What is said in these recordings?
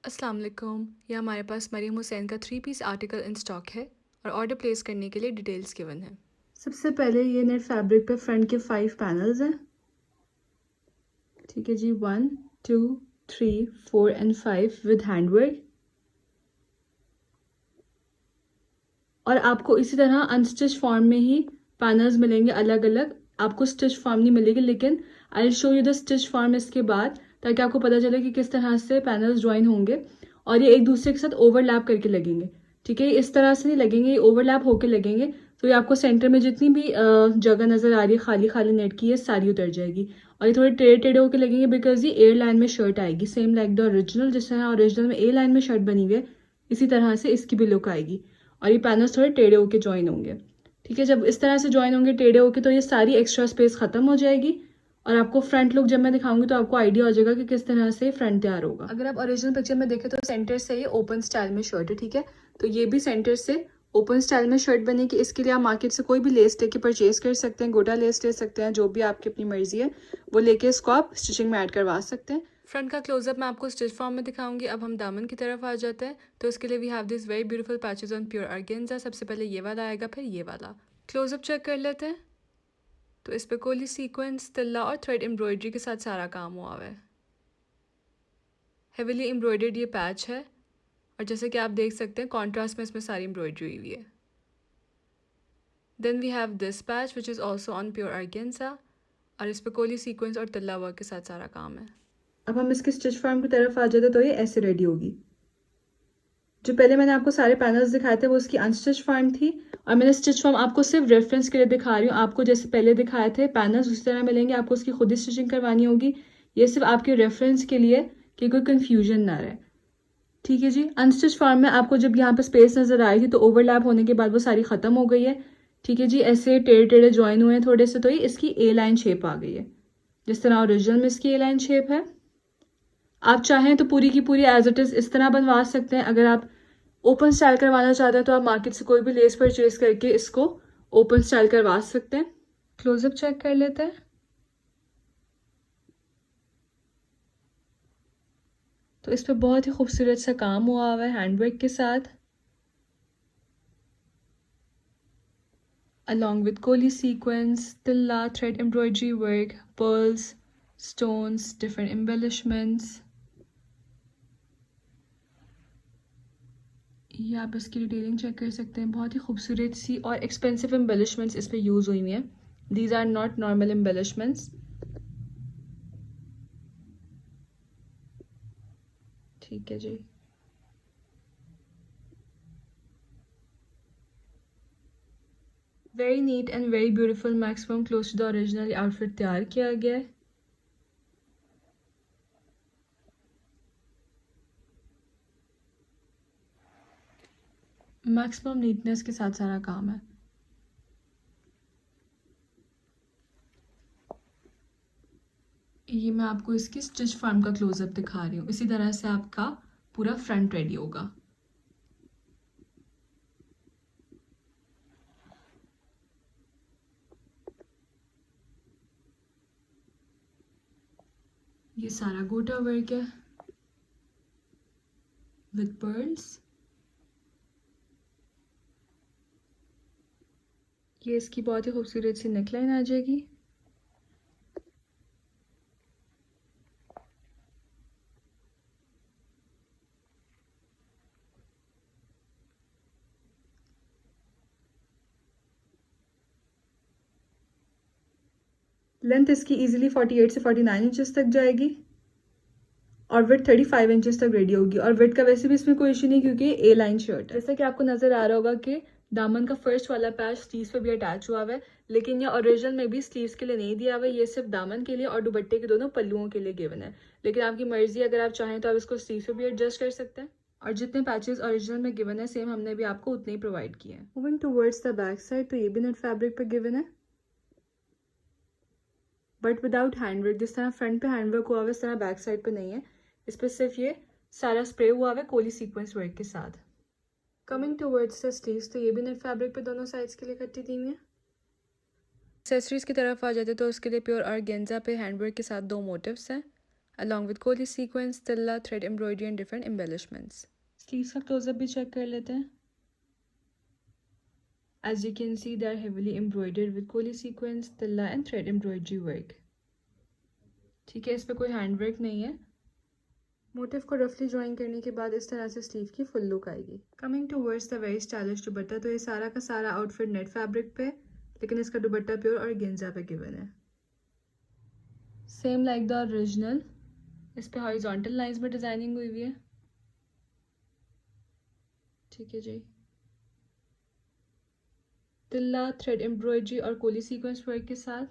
अस्सलाम वालेकुम। ये हमारे पास मरीम हुसैन का 3 पीस आर्टिकल इन स्टॉक है और ऑर्डर प्लेस करने के लिए डिटेल्स गिवन है। सबसे पहले ये नेट फैब्रिक पे फ्रंट के 5 पैनल्स हैं। ठीक है जी, 1 2 3 4 एंड 5 विद हैंडवर्क। और आपको इसी तरह अनस्टिच फॉर्म में ही पैनल्स मिलेंगे अलग अलग। आपको स्टिच फॉर्म नहीं मिलेगी, लेकिन I will show you the stitch form इसके बाद, ताकि आपको पता चले कि किस तरह से पैनल्स ज्वाइन होंगे। और ये एक दूसरे के साथ ओवरलैप करके लगेंगे। ठीक है, इस तरह से नहीं लगेंगे, ये ओवरलैप होकर लगेंगे। तो ये आपको सेंटर में जितनी भी जगह नजर आ रही है खाली खाली नेट की, ये सारी उतर जाएगी। और ये थोड़े टेढ़े टेढ़े होकर लगेंगे, बिकॉज ये एयर लाइन में शर्ट आएगी, सेम लाइक द ओरिजिनल। जिस तरह ओरिजिनल में ए लाइन में शर्ट बनी हुई है, इसी तरह से इसकी भी लुक आएगी। और ये पैनल्स थोड़े टेढ़े होके ज्वाइन होंगे। ठीक है, जब इस तरह से ज्वाइन होंगे टेढ़े होके, तो ये सारी एक्स्ट्रा स्पेस खत्म हो जाएगी। और आपको फ्रंट लुक जब मैं दिखाऊंगी तो आपको आइडिया हो जाएगा कि किस तरह से फ्रंट तैयार होगा। अगर आप ओरिजिनल पिक्चर में देखें तो सेंटर से ये ओपन स्टाइल में शर्ट है। ठीक है, तो ये भी सेंटर से ओपन स्टाइल में शर्ट बनेगी। इसके लिए आप मार्केट से कोई भी लेस लेके परचेज कर सकते हैं, गोटा लेस ले सकते हैं, जो भी आपकी अपनी मर्जी है वो लेके इसको आप स्टिचिंग में ऐड करवा सकते हैं। फ्रंट का क्लोजअप मैं आपको स्टिच फॉर्म में दिखाऊंगी। अब हम दामन की तरफ आ जाते हैं। तो इसके लिए we have this very beautiful patches on pure organza. सबसे पहले ये वाला आएगा, फिर ये वाला। क्लोजअप चेक कर लेते हैं। तो इस पर कोली सीक्वेंस, तिल्ला और थ्रेड एम्ब्रॉयडरी के साथ सारा काम हुआ हुआ है। हेविली एम्ब्रॉयडर्ड ये पैच है, और जैसे कि आप देख सकते हैं कॉन्ट्रास्ट में इसमें सारी एम्ब्रॉयडरी हुई है। Then we have this patch which is also on pure organza, और इस पर कोली सीक्वेंस और तिल्ला वर्क के साथ सारा काम है। अब हम इसके स्टिच फॉर्म की तरफ आ जाते तो ये ऐसे रेडी होगी। जो पहले मैंने आपको सारे पैनल्स दिखाए थे वो उसकी अनस्टिच फॉर्म थी, और मैंने स्टिच फॉर्म आपको सिर्फ रेफरेंस के लिए दिखा रही हूँ। आपको जैसे पहले दिखाए थे पैनल्स उसी तरह मिलेंगे, आपको उसकी खुद ही स्टिचिंग करवानी होगी। ये सिर्फ आपके रेफरेंस के लिए कि कोई कन्फ्यूजन ना रहे। ठीक है जी, अनस्टिच फॉर्म में आपको जब यहाँ पे स्पेस नजर आई थी तो ओवरलैप होने के बाद वो सारी खत्म हो गई है। ठीक है जी, ऐसे टेढ़े टेढ़े ज्वाइन हुए हैं थोड़े से, तो ये इसकी ए लाइन शेप आ गई है, जिस तरह ओरिजिनल में इसकी ए लाइन शेप है। आप चाहें तो पूरी की पूरी एज इट इज इस तरह बनवा सकते हैं। अगर आप ओपन स्टाइल करवाना चाहते हैं तो आप मार्केट से कोई भी लेस परचेज करके इसको ओपन स्टाइल करवा सकते हैं। क्लोजअप चेक कर लेते हैं। तो इस पर बहुत ही खूबसूरत सा काम हुआ हुआ है हैंडवर्क के साथ, along with कोली sequence, tilla, thread embroidery work, pearls, stones, different embellishments. ये आप इसकी डिटेलिंग चेक कर सकते हैं। बहुत ही खूबसूरत सी और एक्सपेंसिव एम्बेलिशमेंट्स इस पे यूज़ हुई हैं। These are not normal embellishments. ठीक है जी, very neat and very beautiful, maximum close to the original outfit तैयार किया गया है। मैक्सिमम नीटनेस के साथ सारा काम है। ये मैं आपको इसकी स्टिच फॉर्म का क्लोजअप दिखा रही हूँ। इसी तरह से आपका पूरा फ्रंट रेडी होगा। ये सारा गोटा वर्क है विद पर्ल्स। ये इसकी बहुत ही खूबसूरत सी नेकलाइन आ जाएगी। लेंथ इसकी इजीली 48 से 49 इंचेस तक जाएगी, और विथ 35 इंचेस तक रेडी होगी। और विथ का वैसे भी इसमें कोई इशू नहीं, क्योंकि ए लाइन शर्ट है। जैसा कि आपको नजर आ रहा होगा कि दामन का फर्स्ट वाला पैच स्लीव्स पे भी अटैच हुआ हुआ है, लेकिन ये ओरिजिनल में भी स्लीव्स के लिए नहीं दिया हुआ है। ये सिर्फ दामन के लिए और दुपट्टे के दोनों पल्लुओं के लिए गिवन है। लेकिन आपकी मर्जी, अगर आप चाहें तो आप इसको स्लीव्स पे भी एडजस्ट कर सकते हैं। और जितने पैचेस ओरिजिनल में गिवन है सेम हमने भी आपको उतने ही प्रोवाइड किए हैं। Moving towards the back side, तो ये भी नेट फैब्रिक पे गिवन है, बट विदाउट हैंडवर्क। जिस तरह फ्रंट पे हैंडवर्क हुआ हुआ है, इस तरह बैक साइड पे नहीं है। इस पर सिर्फ ये सारा स्प्रे हुआ हुआ है कोली सीक्वेंस वर्क के साथ। कमिंग टूवर्ड्स द स्लीव्स, तो ये भी नेट फैब्रिक पे दोनों साइड्स के लिए कट्टी दी हुई है। एक्सेसरीज की तरफ आ जाते तो उसके लिए प्योर ऑर्गेन्जा पे हैंडवर्क के साथ दो मोटिव्स हैं। along with कोली sequence, tilla, thread embroidery and different embellishments. Sleeves का क्लोजअप भी चेक कर लेते हैं. As you can see, they are heavily embroidered with कोली sequence, tilla and thread embroidery work. ठीक है, इस पे कोई हैंड वर्क नहीं है. मोटिव को रफली ड्राइंग करने के बाद इस तरह से स्लीव की फुल लुक आएगी. Coming towards the very stylish दुपट्टा, तो ये सारा का सारा आउटफिट नेट फैब्रिक पे, लेकिन इसका दुपट्टा प्योर और गेंजा पे गिवन है. सेम लाइक द ओरिजिनल, इस पे हॉरिजॉन्टल लाइंस में डिजाइनिंग हुई हुई है. ठीक है जी. तिल्ला, थ्रेड एम्ब्रॉयडरी और कोली सीक्वेंस वर्क के साथ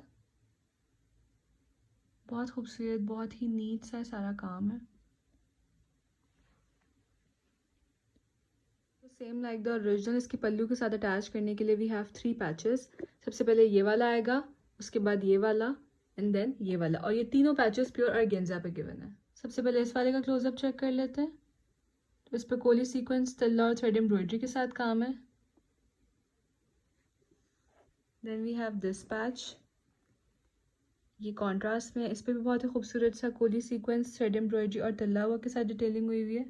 बहुत खूबसूरत, बहुत ही नीट सा सारा काम है. सेम लाइक द ओरिजिनल, इसकी पल्लू के साथ अटैच करने के लिए वी हैव 3 पैचेस. सबसे पहले ये वाला आएगा, उसके बाद ये वाला एंड देन ये वाला, और ये तीनों पैचेस प्योर ऑर्गेन्जा पे गिवन है. सबसे पहले इस वाले का क्लोजअप चेक कर लेते हैं. तो इस पे कोली सीक्वेंस, तिल्ला और थ्रेड एम्ब्रॉयडरी के साथ काम है. Then we have this patch, ये कॉन्ट्रास्ट में, इस पे भी बहुत ही खूबसूरत सा कोली सीक्वेंस, थ्रेड एम्ब्रॉयडरी और तिल्ला वर्क के साथ डिटेलिंग हुई हुई है.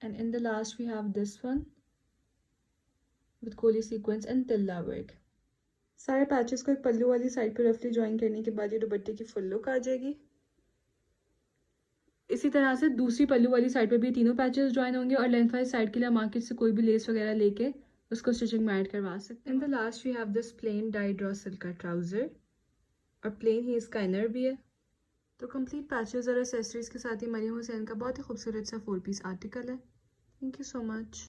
And in the last we have this one with कोली sequence and tilla work. सारे पैचेस को एक पल्लू वाली साइड पे रफली ज्वाइन करने के बाद ये दुपट्टे की फुल लुक आ जाएगी. इसी तरह से दूसरी पल्लू वाली साइड पे भी तीनों पैचेस ज्वाइन होंगे और लेंथ वाइज साइड के लिए मार्केट से कोई भी लेस वगैरह लेके उसको स्टिचिंग में ऐड करवा सकते हैं. In the last we have this plain dyed raw silk का ट्राउजर और प्लेन ही इसका इनर भी है. तो कंप्लीट पैचेस और एसेसरीज के साथ ही मरियम हुसैन का बहुत ही खूबसूरत सा 4 पीस आर्टिकल है. Thank you so much.